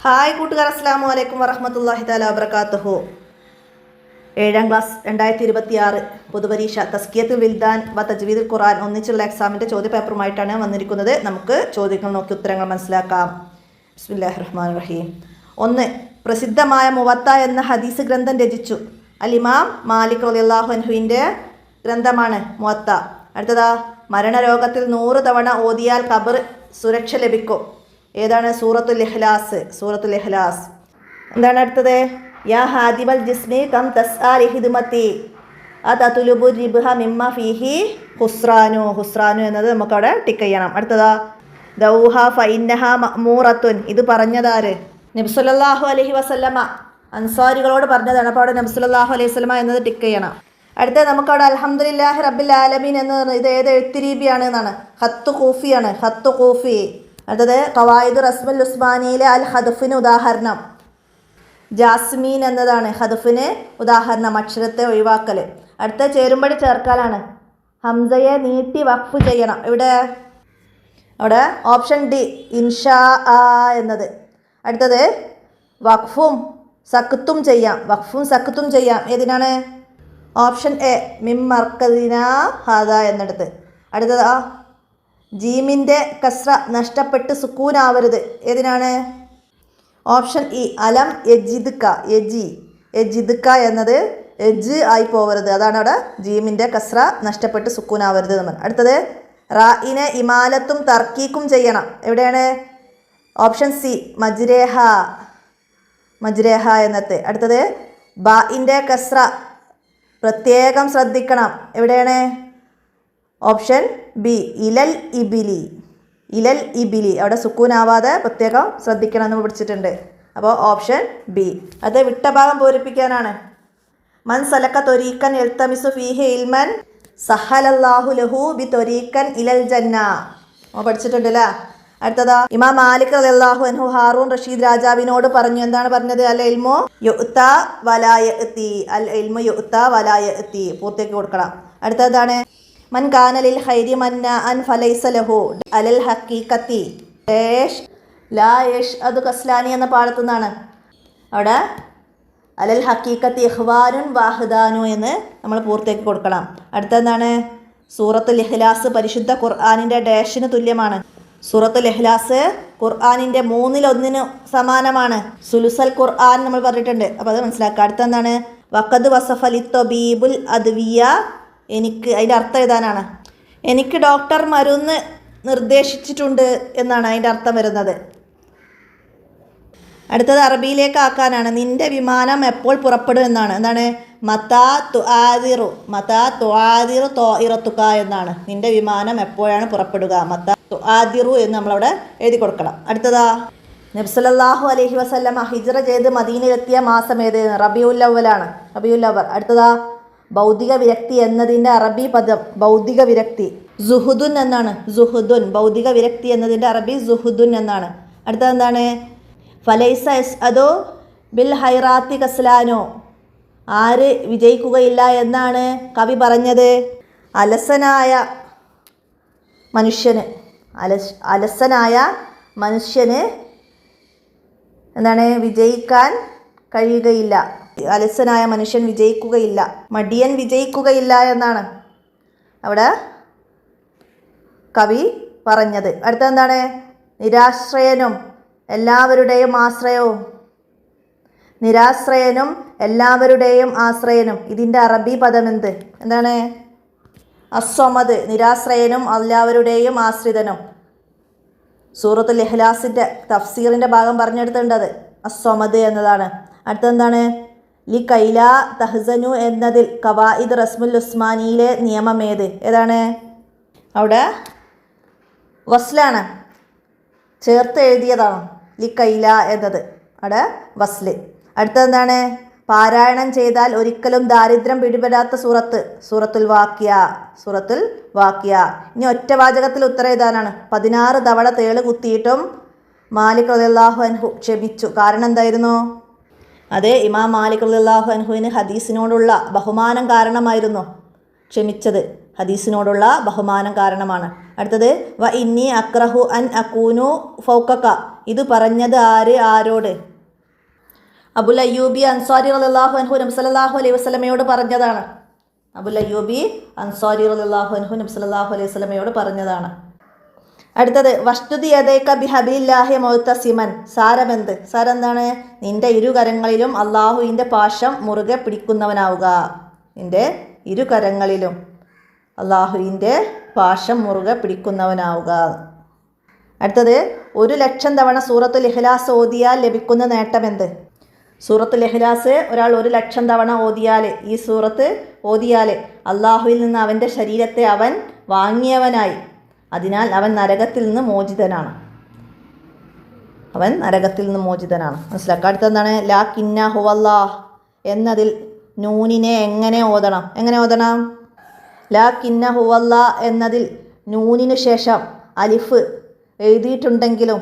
Hi കൂട്ടുകാർ, അസ്സലാമു അലൈക്കും വറഹ്മത്തുള്ളാഹി തആല വബറകാതുഹു. 7ാം ക്ലാസ് 2026 പൊതുപരീക്ഷ തസ്കിയത്തുൽ വിൽദാൻ വ തജ്വീദുൽ ഖുർആൻ ഒന്നിച്ചുള്ള എക്സാമിൻ്റെ ചോദ്യപേപ്പറുമായിട്ടാണ് വന്നിരിക്കുന്നത്. നമുക്ക് ചോദ്യങ്ങൾ നോക്കി ഉത്തരങ്ങൾ മനസ്സിലാക്കാം. ബിസ്മില്ലാഹിർ റഹ്മാനിർ റഹീം. 1. പ്രസിദ്ധമായ മുവത്ത എന്ന ഹദീസ് ഗ്രന്ഥം രചിച്ചു. അൽ ഇമാം മാലിക് റളിയല്ലാഹു അൻഹുവിൻ്റെ ഗ്രന്ഥമാണ് മുവത്ത. അടുത്തതാ, മരണരോഗത്തിൽ 100 തവണ ഓതിയാൽ ഖബർ സുരക്ഷ ലഭിക്കും. ഏതാണ്? സൂറത്തുൽ ഇഖ്ലാസ്. സൂറത്തുൽ ഇഖ്ലാസ്. എന്താണ് അടുത്തത്? യാ ഹാദിബൽ ജിസ്മി കം തസ്ആ ലിഹിദ്മതി അതതുലുബു റിബ്ഹ മിമ്മ ഫീഹി ഹുസ്റാനു. ഹുസ്റാനു എന്നത് നമുക്കവിടെ ടിക്ക് ചെയ്യണം. അടുത്തതാ, ദൗഹ ഫഇന്നഹ മഅ്മൂറത്തുൻ. ഇത് പറഞ്ഞതാര്? നബി സല്ലല്ലാഹു അലൈഹി വസല്ലമ അൻസാരികളോട് പറഞ്ഞതാണ്. അപ്പോൾ അവിടെ നബി സല്ലല്ലാഹു അലൈഹി വസല്ലമ എന്നത് ടിക്ക് ചെയ്യണം. അടുത്തത് നമുക്കവിടെ അൽഹംദുലില്ലാഹി റബ്ബിൽ ആലമീൻ എന്ന് പറഞ്ഞത് ഇത് ഏത് എഴുത്തുരീതിയാണ് എന്നാണ്? ഖത്ത് ഖൂഫിയാണ്. ഖത്ത് ഖൂഫി. അടുത്തത്, ഖവായിദ് റസ്മുൽ ഉസ്മാനിയിലെ അൽ ഹദഫിന് ഉദാഹരണം ജാസ്മീൻ എന്നതാണ്. ഹദഫിന് ഉദാഹരണം അക്ഷരത്തെ ഒഴിവാക്കൽ. അടുത്ത, ചേരുമ്പടി ചേർക്കാലാണ്. ഹംസയെ നീട്ടി വഖഫ് ചെയ്യണം. ഇവിടെ അവിടെ ഓപ്ഷൻ ഡി ഇൻഷാ എന്നത്. അടുത്തത്, വഖഫും സക്ത്തും ചെയ്യാം. വഖഫും സക്ത്തും ചെയ്യാം. ഏതിനാണ്? ഓപ്ഷൻ എ മിം മർക്കദിന ഹാദ എന്നിടത്ത്. അടുത്തത്, ജീമിൻ്റെ കസ്ര നഷ്ടപ്പെട്ട് സുക്കൂനാവരുത്. ഏതിനാണ്? ഓപ്ഷൻ ഇ അലം യജിദ്ക. യജിദ്ക എന്നത് എജ് ആയി പോവരുത്. അതാണ് അവിടെ ജീമിൻ്റെ കസ്ര നഷ്ടപ്പെട്ട് സുക്കൂനാവരുത് എന്ന്. അടുത്തത്, റായിനെ ഇമാലത്തും തർക്കീക്കും ചെയ്യണം. എവിടെയാണ്? Option C മജ്രേഹ. മജ്രേഹ എന്നത്. അടുത്തത്, ബാഇൻ്റെ കസ്ര പ്രത്യേകം ശ്രദ്ധിക്കണം. എവിടെയാണ്? ഓപ്ഷൻ ബി ഇലൽ ഇബിലി. ഇലൽ ഇബിലി അവിടെ സുക്കൂനാവാതെ പ്രത്യേകം ശ്രദ്ധിക്കണം എന്ന് പഠിച്ചിട്ടുണ്ട്. അപ്പോൾ ഓപ്ഷൻ ബി. അത് വിട്ട ഭാഗം പൂരിപ്പിക്കാനാണ്. മൻ സലക ത്വരീഖൻ യൽതമിസു ഫീഹി ഇൽമൻ സഹലല്ലാഹു ലഹു ബി ത്വരീഖൻ ഇലൽ ജന്ന. പഠിച്ചിട്ടുണ്ടല്ലേ? അടുത്തതാ, ഇമാം മാലിക് റളിയല്ലാഹു അൻഹു ഹാറൂൺ റഷീദ് രാജാവിനോട് പറഞ്ഞു. എന്താണ് പറഞ്ഞത്? അൽ ഇൽമു യുഅ്താ വലാ യഅ്തി. അൽ ഇൽമു യുഅ്താ വലാ യഅ്തി പൂർത്തിയാക്കി കൊടുക്കണം. അടുത്തതാണ്, മൻ കാനലിൽ ഖൈരി മന്നാഅൻ ഫലൈസ ലഹു അലൽ ഹഖീഖത്തി യേഷ് ലാ യേഷ് അത് കസ്ലാനി എന്ന പാഠത്തു നിന്നാണ്. അവിടെ അലൽ ഹഖീഖത്തി ഇഖ്വാനുൻ വാഹിദാനു എന്ന് നമ്മൾ പൂർത്തിയാക്കി കൊടുക്കണം. അടുത്തെന്താണ്? സൂറത്തുൽ ഇഖ്ലാസ് പരിശുദ്ധ ഖുർആനിൻ്റെ ഡാഷിന് തുല്യമാണ്. സൂറത്തുൽ ഇഖ്ലാസ് ഖുർആനിൻ്റെ 1/3 സമാനമാണ്. സുലുസൽ ഖുർആൻ നമ്മൾ പറഞ്ഞിട്ടുണ്ട്. അപ്പോൾ അത് മനസ്സിലാക്കുക. അടുത്തെന്താണ്? വഖദ് വസഫലി ത്വബീബുൽ അദ്വിയ. എനിക്ക് അതിൻ്റെ അർത്ഥം എഴുതാനാണ്. എനിക്ക് ഡോക്ടർ മരുന്ന് നിർദ്ദേശിച്ചിട്ടുണ്ട് എന്നാണ് അതിൻ്റെ അർത്ഥം വരുന്നത്. അടുത്തത് അറബിയിലേക്ക് ആക്കാനാണ്. നിൻ്റെ വിമാനം എപ്പോൾ പുറപ്പെടും എന്നാണ്. എന്താണ്? മതാ തുആദിറു. മതാ തുആദിറു ത്വാഇറതുക എന്നാണ്. നിൻ്റെ വിമാനം എപ്പോഴാണ് പുറപ്പെടുക? മതാ തുആദിറു എന്ന് നമ്മളവിടെ എഴുതി കൊടുക്കണം. അടുത്തതാ, നബി സല്ലല്ലാഹു അലൈഹി വസല്ലമ ഹിജ്റ ചെയ്ത് മദീനയിലെത്തിയ മാസം ഏത്? റബീഉൽ അവ്വലാണ്. റബീഉൽ അവ്വൽ. അടുത്തതാ, ഭൗതിക വിരക്തി എന്നതിൻ്റെ അറബി പദം ഭൗതിക വിരക്തി സുഹുദുൻ എന്നാണ്. സുഹുദുൻ ഭൗതിക വിരക്തി എന്നതിൻ്റെ അറബി സുഹുദുൻ എന്നാണ്. അടുത്തത് എന്താണ്? ഫലൈസ യസ്അദു ബിൽ ഹൈറാത്തി കസ്ലാനോ. ആര് വിജയിക്കുകയില്ല എന്നാണ് കവി പറഞ്ഞത്? അലസനായ മനുഷ്യന്. അലസനായ മനുഷ്യന് എന്താണ്? വിജയിക്കാൻ കഴിയുകയില്ല. അലസനായ മനുഷ്യൻ വിജയിക്കുകയില്ല. മടിയൻ വിജയിക്കുകയില്ല എന്നാണ് അവിടെ കവി പറഞ്ഞത്. അടുത്തെന്താണ്? നിരാശ്രയനും എല്ലാവരുടെയും ആശ്രയവും. നിരാശ്രയനും എല്ലാവരുടെയും ആശ്രയനും. ഇതിൻ്റെ അറബി പദം എന്ത്? എന്താണ്? അസ്വമദ്. നിരാശ്രയനും എല്ലാവരുടെയും ആശ്രിതനും. സൂറത്തുൽ ഇഖ്ലാസിൻ്റെ തഫ്സീറിൻ്റെ ഭാഗം പറഞ്ഞെടുത്തേണ്ടത് അസ്വമദ് എന്നതാണ്. അടുത്തെന്താണ്? ലി കൈല തഹ്സനു എന്നതിൽ ഖവായിദ് റസ്മുൽ ഉസ്മാനിയിലെ നിയമം ഏത്? ഏതാണ്? അവിടെ വസ്ലാണ്. ചേർത്ത് എഴുതിയതാണ് ലി കൈല എന്നത്. അവിടെ വസ്ല്. അടുത്തതെന്താണ്? പാരായണം ചെയ്താൽ ഒരിക്കലും ദാരിദ്ര്യം പിടിപെടാത്ത സൂറത്ത്. സൂറത്തുൽ വാക്കിയ. സൂറത്തുൽ വാക്കിയ. ഇനി ഒറ്റ വാചകത്തിൽ ഉത്തരം എഴുതാനാണ്. 16 തവണ തേള് കുത്തിയിട്ടും മാലിക് റളിയല്ലാഹു അൻഹു ക്ഷമിച്ചു. കാരണം എന്തായിരുന്നു? അത് ഇമാം മാലിക് റളിയല്ലാഹു അൻഹുവിന് ഹദീസിനോടുള്ള ബഹുമാനം കാരണമായിരുന്നു. ക്ഷമിച്ചത് ഹദീസിനോടുള്ള ബഹുമാനം കാരണമാണ്. അടുത്തത് വ ഇന്നി അക്രഹു അൻ അക്കൂനു ഫൗക്കക. ഇത് പറഞ്ഞത് ആരോട്? അബുൽ അയ്യൂബി അൻസാരി റളിയല്ലാഹു അൻഹു നബി സല്ലല്ലാഹു അലൈഹി വസല്ലമയോട് പറഞ്ഞതാണ്. അബുൽ അയ്യൂബി അൻസാരി റളിയല്ലാഹു അൻഹു നബി സല്ലല്ലാഹു അലൈഹി വസല്ലമയോട് പറഞ്ഞതാണ്. അടുത്തത് വഷ്തുതി യദൈക ബിഹബിലില്ലാഹി മുഅ്തസിമൻ. സാരമെന്ത്? സാരെന്താണ്? നിന്റെ ഇരുകരങ്ങളിലും അള്ളാഹുവിൻ്റെ പാശം മുറുകെ പിടിക്കുന്നവനാവുക. നിന്റെ ഇരുകരങ്ങളിലും അള്ളാഹുവിൻ്റെ പാശം മുറുകെ പിടിക്കുന്നവനാവുക. അടുത്തത് 1,00,000 തവണ സൂറത്തുൽ ഇഖ്ലാസ് ഓതിയാൽ ലഭിക്കുന്ന നേട്ടമെന്ത്? സൂറത്തുൽ ഇഖ്ലാസ് ഒരാൾ 1,00,000 തവണ ഓതിയാൽ, ഈ സൂറത്ത് ഓതിയാൽ അള്ളാഹുവിൽ നിന്ന് അവൻ്റെ ശരീരത്തെ അവൻ വാങ്ങിയവനായി. അതിനാൽ അവൻ നരകത്തിൽ നിന്ന് മോചിതനാണ്. മനസ്സിലാക്കുക. അടുത്തെന്താണ്? ലാ കിന്ന ഹുവല്ലാഹ് എന്നതിൽ നൂനിനെ എങ്ങനെ ഓതണം? ലാ കിന്ന ഹുവല്ലാഹ് എന്നതിൽ നൂനിനു ശേഷം അലിഫ് എഴുതിയിട്ടുണ്ടെങ്കിലും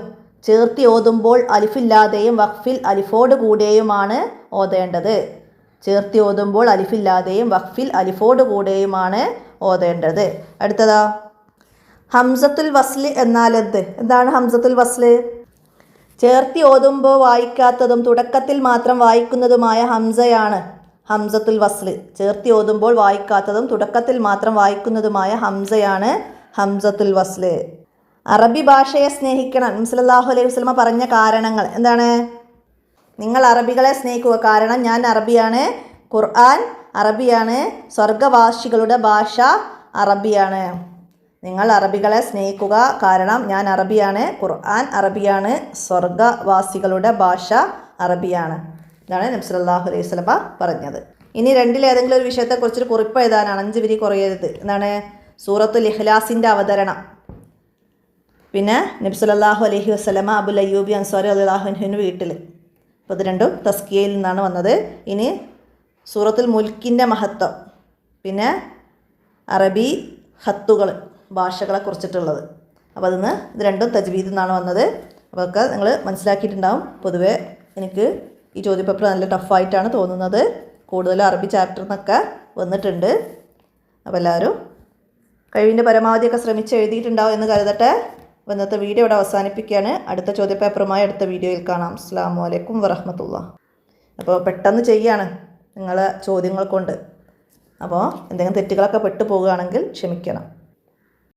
ചേർത്തി ഓതുമ്പോൾ അലിഫില്ലാതെയും വഖഫിൽ അലിഫോട് കൂടെയുമാണ് ഓതേണ്ടത്. അടുത്തതാ ഹംസത്തുൽ വസ്ല് എന്നാൽ എന്താണ് ഹംസത്തുൽ വസ്ല്? ചേർത്തി ഓതുമ്പോൾ വായിക്കാത്തതും തുടക്കത്തിൽ മാത്രം വായിക്കുന്നതുമായ ഹംസയാണ് ഹംസത്തുൽ വസ്ല്. ചേർത്തി ഓതുമ്പോൾ വായിക്കാത്തതും തുടക്കത്തിൽ മാത്രം വായിക്കുന്നതുമായ ഹംസയാണ് ഹംസത്തുൽ വസ്ല്. അറബി ഭാഷയെ സ്നേഹിക്കണം നബി സല്ലല്ലാഹു അലൈഹി വസല്ലമ പറഞ്ഞ കാരണങ്ങൾ എന്താണ്? നിങ്ങൾ അറബികളെ സ്നേഹിക്കുക, കാരണം ഞാൻ അറബിയാണ്, ഖുർആൻ അറബിയാണ്, സ്വർഗവാസികളുടെ ഭാഷ അറബിയാണ്. നിങ്ങൾ അറബികളെ സ്നേഹിക്കുക, കാരണം ഞാൻ അറബിയാണ്, ഖുർആൻ അറബിയാണ്, സ്വർഗവാസികളുടെ ഭാഷ അറബിയാണ്. ഇതാണ് നബി സല്ലല്ലാഹു അലൈഹി വസല്ലമ പറഞ്ഞത്. ഇനി രണ്ടിലേതെങ്കിലും ഒരു വിഷയത്തെക്കുറിച്ചൊരു കുറിപ്പ് എഴുതാനാണ്. 5 വരി കുറയരുത്. എന്താണ്? സൂറത്തുൽ ഇഖ്ലാസിൻ്റെ അവതരണം. പിന്നെ നബി സല്ലല്ലാഹു അലൈഹി വസല്ലമ അബുൽ അയ്യൂബി അൻസാരി റളിയല്ലാഹു അൻഹുവിൻ്റെ വീട്ടിൽ. അപ്പോൾ ഇത് രണ്ടും തസ്കിയയിൽ നിന്നാണ് വന്നത്. ഇനി സൂറത്തുൽ മുൽക്കിൻ്റെ മഹത്വം, പിന്നെ അറബി ഹത്തുകൾ, ഭാഷകളെ കുറിച്ചിട്ടുള്ളത്. അപ്പോൾ ഇത് രണ്ടും തജ്വീദിൽ നിന്നാണ് വന്നത്. അപ്പോൾ ഒക്കെ നിങ്ങൾ മനസ്സിലാക്കിയിട്ടുണ്ടാവും. പൊതുവേ എനിക്ക് ഈ ചോദ്യപേപ്പർ നല്ല ടഫായിട്ടാണ് തോന്നുന്നത്. കൂടുതൽ അറബി ചാപ്റ്ററിൽ നിന്നൊക്കെ വന്നിട്ടുണ്ട്. അപ്പോൾ എല്ലാവരും കഴിവിൻ്റെ പരമാവധിയൊക്കെ ശ്രമിച്ച് എഴുതിയിട്ടുണ്ടാവും എന്ന് കരുതട്ടെ. ഇന്നത്തെ വീഡിയോ ഇവിടെ അവസാനിപ്പിക്കുകയാണ്. അടുത്ത ചോദ്യപേപ്പറുമായി അടുത്ത വീഡിയോയിൽ കാണാം. അസ്സലാമു അലൈക്കും വറഹ്മത്തുള്ളാഹി. അപ്പോൾ പെട്ടെന്ന് ചെയ്യാണ് നിങ്ങളെ ചോദ്യങ്ങൾ കൊണ്ട്. അപ്പോൾ എന്തെങ്കിലും തെറ്റുകളൊക്കെ പെട്ടു പോവുകയാണെങ്കിൽ ക്ഷമിക്കണം.